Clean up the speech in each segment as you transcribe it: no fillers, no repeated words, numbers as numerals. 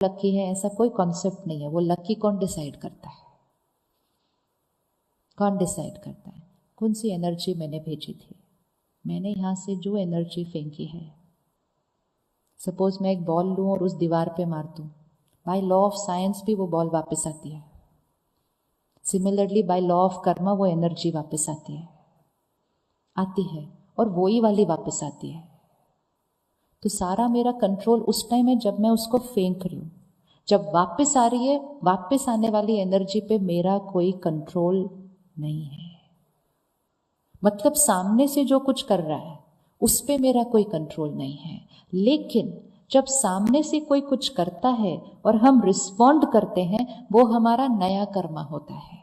Lucky है, ऐसा कोई कॉन्सेप्ट नहीं है। वो लकी कौन डिसाइड करता है? कौन डिसाइड करता है? कौन सी एनर्जी मैंने भेजी थी? मैंने यहाँ से जो एनर्जी फेंकी है, सपोज मैं एक बॉल लूँ और उस दीवार पे मार दूँ, बाय लॉ ऑफ साइंस भी वो बॉल वापस आती है। Similarly by law of Karma वो एनर्जी वापस आती है और वही वाली वापस आती है। तो सारा मेरा कंट्रोल उस टाइम है जब मैं उसको फेंक रही हूँ। जब वापस आ रही है, वापस आने वाली एनर्जी पे मेरा कोई कंट्रोल नहीं है। मतलब सामने से जो कुछ कर रहा है उस पे मेरा कोई कंट्रोल नहीं है। लेकिन जब सामने से कोई कुछ करता है और हम रिस्पॉन्ड करते हैं, वो हमारा नया कर्मा होता है।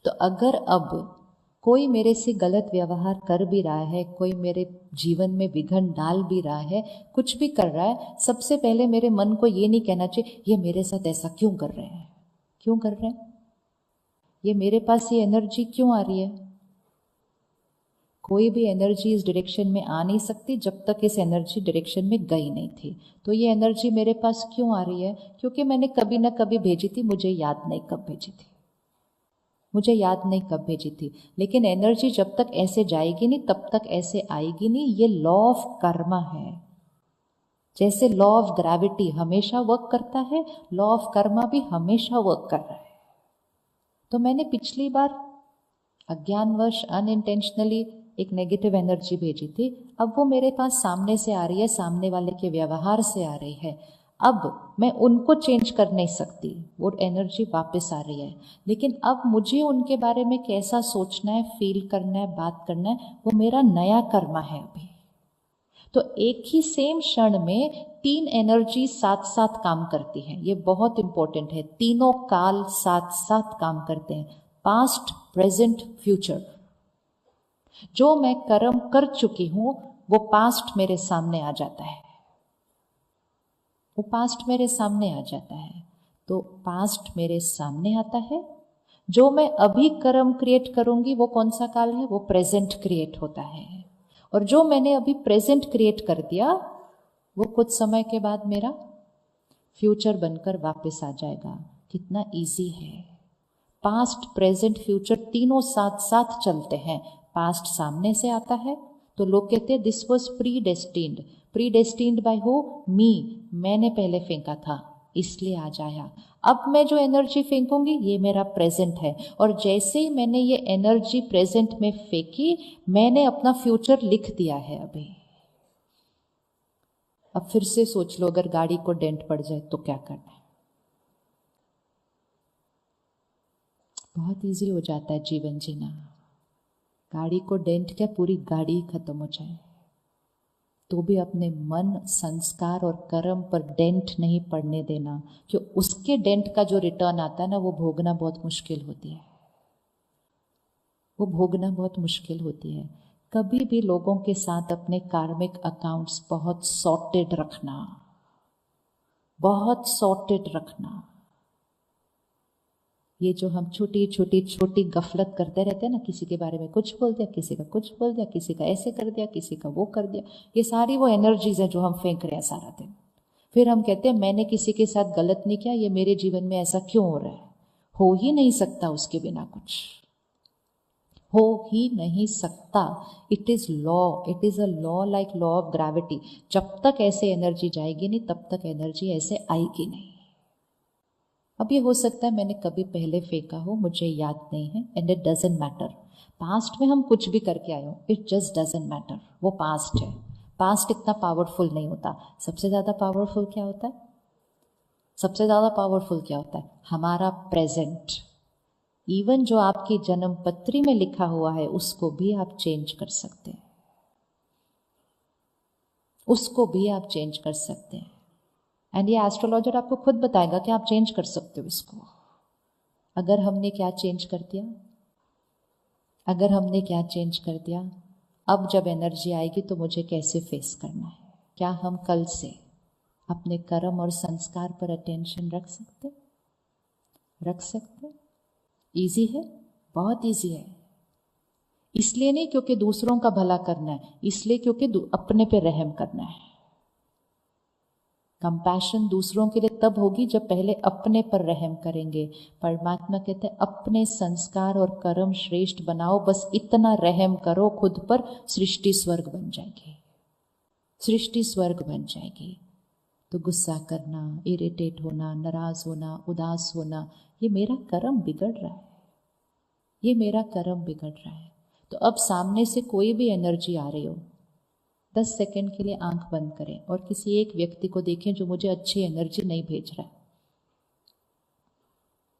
तो अगर अब कोई मेरे से गलत व्यवहार कर भी रहा है, कोई मेरे जीवन में विघन डाल भी रहा है, कुछ भी कर रहा है, सबसे पहले मेरे मन को ये नहीं कहना चाहिए ये मेरे साथ ऐसा क्यों कर रहे हैं, क्यों कर रहे हैं, ये मेरे पास ये एनर्जी क्यों आ रही है। कोई भी एनर्जी इस डायरेक्शन में आ नहीं सकती जब तक इस एनर्जी डायरेक्शन में गई नहीं थी। तो ये एनर्जी मेरे पास क्यों आ रही है? क्योंकि मैंने कभी ना कभी भेजी थी, मुझे याद नहीं कब भेजी थी, मुझे याद नहीं कब भेजी थी। लेकिन एनर्जी जब तक ऐसे जाएगी नहीं तब तक ऐसे आएगी नहीं। ये लॉ ऑफ कर्मा है। जैसे लॉ ऑफ ग्रेविटी हमेशा वर्क करता है, लॉ ऑफ कर्मा भी हमेशा वर्क कर रहा है। तो मैंने पिछली बार अज्ञानवश अनइंटेंशनली एक नेगेटिव एनर्जी भेजी थी, अब वो मेरे पास सामने से आ रही है, सामने वाले के व्यवहार से आ रही है। अब मैं उनको चेंज कर नहीं सकती, वो एनर्जी वापस आ रही है। लेकिन अब मुझे उनके बारे में कैसा सोचना है, फील करना है, बात करना है, वो मेरा नया कर्मा है अभी। तो एक ही सेम क्षण में 3 एनर्जी साथ साथ काम करती हैं। ये बहुत इंपॉर्टेंट है। तीनों काल साथ साथ काम करते हैं, पास्ट, प्रेजेंट, फ्यूचर। जो मैं कर्म कर चुकी हूं वो पास्ट मेरे सामने आ जाता है, वो पास्ट मेरे सामने आ जाता है। तो पास्ट मेरे सामने आता है। जो मैं अभी कर्म क्रिएट करूंगी वो कौन सा काल है? वो प्रेजेंट क्रिएट होता है। और जो मैंने अभी प्रेजेंट क्रिएट कर दिया वो कुछ समय के बाद मेरा फ्यूचर बनकर वापस आ जाएगा। कितना इजी है। पास्ट, प्रेजेंट, फ्यूचर तीनों साथ साथ चलते हैं। पास्ट सामने से आता है तो लोग कहते हैं this was predestined. Predestined by who? Me. मैंने पहले फेंका था इसलिए आ जाया। अब मैं जो एनर्जी फेंकूंगी ये मेरा प्रेजेंट है। और जैसे ही मैंने ये एनर्जी प्रेजेंट में फेंकी, मैंने अपना फ्यूचर लिख दिया है अभी। अब फिर से सोच लो, अगर गाड़ी को डेंट पड़ जाए तो क्या करना है? बहुत इजी हो जाता है जीवन जीना। गाड़ी को डेंट क्या, पूरी गाड़ी खत्म हो जाए तो भी अपने मन, संस्कार और कर्म पर डेंट नहीं पड़ने देना। क्यों? उसके डेंट का जो रिटर्न आता है ना, वो भोगना बहुत मुश्किल होती है, वो भोगना बहुत मुश्किल होती है। कभी भी लोगों के साथ अपने कार्मिक अकाउंट्स बहुत सॉर्टेड रखना, बहुत सॉर्टेड रखना। ये जो हम छोटी छोटी छोटी गफलत करते रहते हैं ना, किसी के बारे में कुछ बोल दिया, किसी का कुछ बोल दिया, किसी का ऐसे कर दिया, किसी का वो कर दिया, ये सारी वो एनर्जीज है जो हम फेंक रहे हैं सारा दिन। फिर हम कहते हैं मैंने किसी के साथ गलत नहीं किया, ये मेरे जीवन में ऐसा क्यों हो रहा है? हो ही नहीं सकता उसके बिना कुछ, हो ही नहीं सकता। It is law, it is a law like law of gravity. जब तक ऐसे एनर्जी जाएगी नहीं तब तक एनर्जी ऐसे आएगी नहीं। अब ये हो सकता है मैंने कभी पहले फेंका हो, मुझे याद नहीं है, and it doesn't matter. Past में हम कुछ भी करके आए हो, इट जस्ट डजेंट मैटर, वो पास्ट है। पास्ट इतना पावरफुल नहीं होता। सबसे ज़्यादा पावरफुल क्या होता है? सबसे ज़्यादा पावरफुल क्या होता है? हमारा प्रेजेंट। इवन जो आपकी जन्म पत्री में लिखा हुआ है उसको भी आप चेंज कर सकते हैं, उसको भी आप चेंज कर सकते हैं। एंड ये एस्ट्रोलॉजर आपको खुद बताएगा कि आप चेंज कर सकते हो इसको। अगर हमने क्या चेंज कर दिया, अगर हमने क्या चेंज कर दिया, अब जब एनर्जी आएगी तो मुझे कैसे फेस करना है? क्या हम कल से अपने कर्म और संस्कार पर अटेंशन रख सकते? रख सकते? इजी है, बहुत इजी है। इसलिए नहीं क्योंकि दूसरों का भला करना है, इसलिए क्योंकि अपने पे रहम करना है। कंपैशन दूसरों के लिए तब होगी जब पहले अपने पर रहम करेंगे। परमात्मा कहते हैं अपने संस्कार और कर्म श्रेष्ठ बनाओ, बस इतना रहम करो खुद पर, सृष्टि स्वर्ग बन जाएगी, सृष्टि स्वर्ग बन जाएगी। तो गुस्सा करना, इरिटेट होना, नाराज होना, उदास होना, ये मेरा कर्म बिगड़ रहा है, ये मेरा कर्म बिगड़ रहा है। तो अब सामने से कोई भी एनर्जी आ रही हो, 10 सेकंड के लिए आंख बंद करें और किसी एक व्यक्ति को देखें जो मुझे अच्छी एनर्जी नहीं भेज रहा है।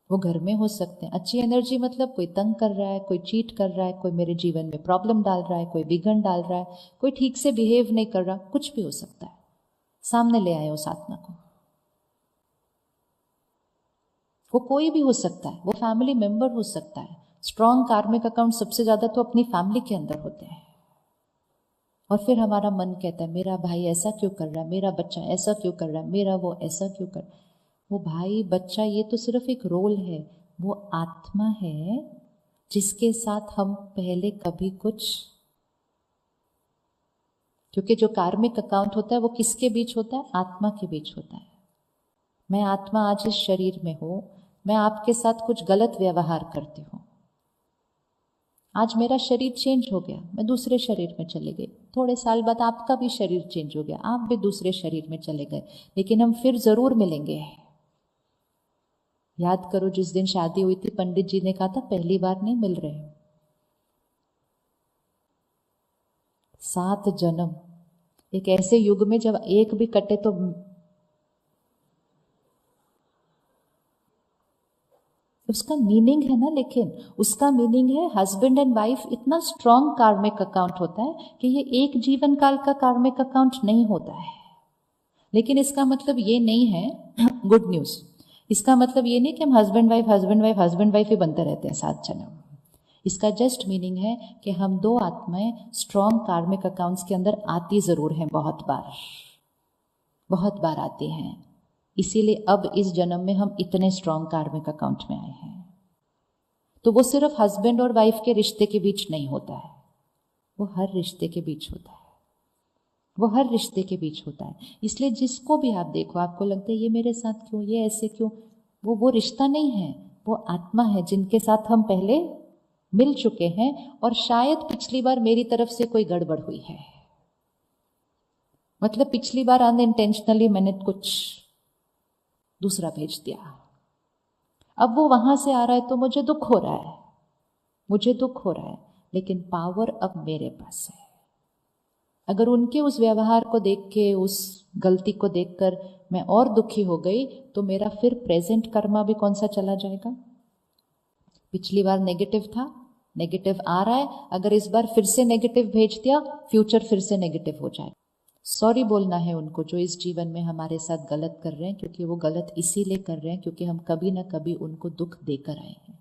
वो घर में हो सकते हैं। अच्छी एनर्जी मतलब कोई तंग कर रहा है, कोई चीट कर रहा है, कोई मेरे जीवन में प्रॉब्लम डाल रहा है, कोई विघन डाल रहा है, कोई ठीक से बिहेव नहीं कर रहा, कुछ भी हो सकता है। सामने ले आए उस आत्मा को। वो कोई भी हो सकता है, वो फैमिली मेंबर हो सकता है। स्ट्रॉन्ग कार्मिक अकाउंट सबसे ज्यादा तो अपनी फैमिली के अंदर होते हैं। और फिर हमारा मन कहता है मेरा भाई ऐसा क्यों कर रहा है, मेरा बच्चा ऐसा क्यों कर रहा है, मेरा वो ऐसा क्यों कर। वो भाई बच्चा ये तो सिर्फ एक रोल है, वो आत्मा है जिसके साथ हम पहले कभी कुछ, क्योंकि जो कार्मिक अकाउंट होता है वो किसके बीच होता है, आत्मा के बीच होता है। मैं आत्मा आज इस शरीर में हूं, मैं आपके साथ कुछ गलत व्यवहार करती हूं, आज मेरा शरीर चेंज हो गया, मैं दूसरे शरीर में चले गई, थोड़े साल बाद आपका भी शरीर चेंज हो गया, आप भी दूसरे शरीर में चले गए, लेकिन हम फिर जरूर मिलेंगे। याद करो जिस दिन शादी हुई थी, पंडित जी ने कहा था पहली बार नहीं मिल रहे, 7 जन्म। एक ऐसे युग में जब एक भी कटे तो उसका मीनिंग है ना, लेकिन उसका मीनिंग है हस्बैंड एंड वाइफ इतना स्ट्रॉन्ग कार्मिक अकाउंट होता है कि ये एक जीवन काल का कार्मिक अकाउंट नहीं होता है। लेकिन इसका मतलब ये नहीं है गुड न्यूज, इसका मतलब ये नहीं कि हम husband wife husband wife husband wife ही बनते रहते हैं 7 जन्म। इसका जस्ट मीनिंग है कि हम 2 आत्माएं स्ट्रॉन्ग कार्मिक अकाउंट्स के अंदर आती जरूर हैं, बहुत बार आती हैं। इसीलिए अब इस जन्म में हम इतने स्ट्रॉन्ग कार्मिक अकाउंट में आए हैं। तो वो सिर्फ हस्बैंड और वाइफ के रिश्ते के बीच नहीं होता है, वो हर रिश्ते के बीच होता है, वो हर रिश्ते के बीच होता है। इसलिए जिसको भी आप देखो, आपको लगता है ये मेरे साथ क्यों, ये ऐसे क्यों, वो रिश्ता नहीं है, वो आत्मा है जिनके साथ हम पहले मिल चुके हैं और शायद पिछली बार मेरी तरफ से कोई गड़बड़ हुई है। मतलब पिछली बार अनइंटेंशनली मैंने कुछ दूसरा भेज दिया, अब वो वहां से आ रहा है तो मुझे दुख हो रहा है, मुझे दुख हो रहा है, लेकिन पावर अब मेरे पास है। अगर उनके उस व्यवहार को देख के, उस गलती को देखकर मैं और दुखी हो गई तो मेरा फिर प्रेजेंट कर्मा भी कौन सा चला जाएगा। पिछली बार नेगेटिव था, नेगेटिव आ रहा है, अगर इस बार फिर से नेगेटिव भेज दिया, फ्यूचर फिर से नेगेटिव हो जाए। सॉरी बोलना है उनको जो इस जीवन में हमारे साथ गलत कर रहे हैं, क्योंकि वो गलत इसीलिए कर रहे हैं क्योंकि हम कभी ना कभी उनको दुख देकर आए हैं।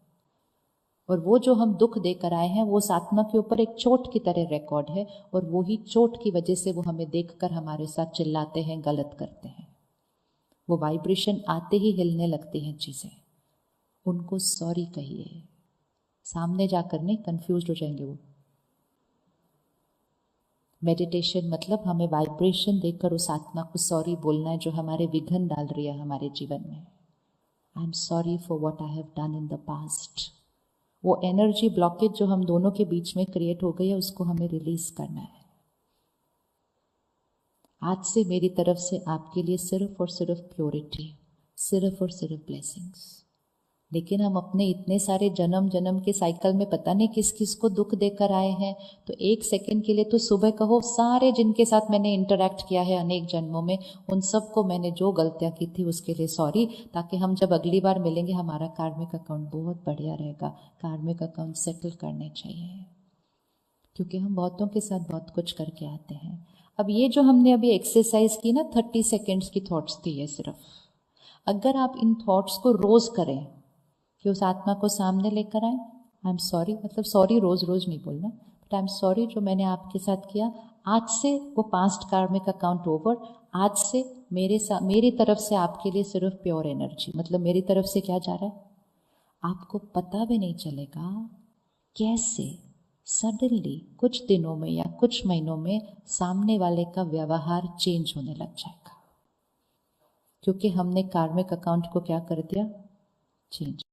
और वो जो हम दुख देकर आए हैं वो उस आत्मा के ऊपर एक चोट की तरह रिकॉर्ड है, और वो ही चोट की वजह से वो हमें देखकर हमारे साथ चिल्लाते हैं, गलत करते हैं। वो वाइब्रेशन आते ही हिलने लगती हैं चीजें। उनको सॉरी कहिए, सामने जाकर नहीं, कंफ्यूज हो जाएंगे वो। मेडिटेशन मतलब हमें वाइब्रेशन देकर उस आत्मा को सॉरी बोलना है जो हमारे विघन डाल रही है हमारे जीवन में। I am sorry for what I have done in the past. वो एनर्जी ब्लॉकेज जो हम दोनों के बीच में क्रिएट हो गई है, उसको हमें रिलीज करना है। आज से मेरी तरफ से आपके लिए सिर्फ और सिर्फ प्योरिटी, सिर्फ और सिर्फ ब्लेसिंग्स। लेकिन हम अपने इतने सारे जन्म जन्म के साइकिल में पता नहीं किस किस को दुख देकर आए हैं। तो एक सेकंड के लिए तो सुबह कहो, सारे जिनके साथ मैंने इंटरेक्ट किया है अनेक जन्मों में, उन सबको मैंने जो गलतियां की थी उसके लिए सॉरी, ताकि हम जब अगली बार मिलेंगे हमारा कार्मिक अकाउंट बहुत बढ़िया रहेगा। कार्मिक अकाउंट सेटल करने चाहिए, क्योंकि हम बहुतों के साथ बहुत कुछ करके आते हैं। अब ये जो हमने अभी एक्सरसाइज की ना, 30 सेकेंड्स की थॉट्स थी ये सिर्फ। अगर आप इन थॉट्स को रोज करें कि उस आत्मा को सामने लेकर आए, आई एम सॉरी, मतलब सॉरी रोज रोज नहीं बोलना, बट आई एम सॉरी जो मैंने आपके साथ किया। आज से वो पास्ट कार्मिक अकाउंट ओवर, आज से मेरी तरफ से आपके लिए सिर्फ प्योर एनर्जी। मतलब मेरी तरफ से क्या जा रहा है, आपको पता भी नहीं चलेगा कैसे सडनली कुछ दिनों में या कुछ महीनों में सामने वाले का व्यवहार चेंज होने लग जाएगा। क्योंकि हमने कार्मिक अकाउंट को क्या कर दिया, चेंज।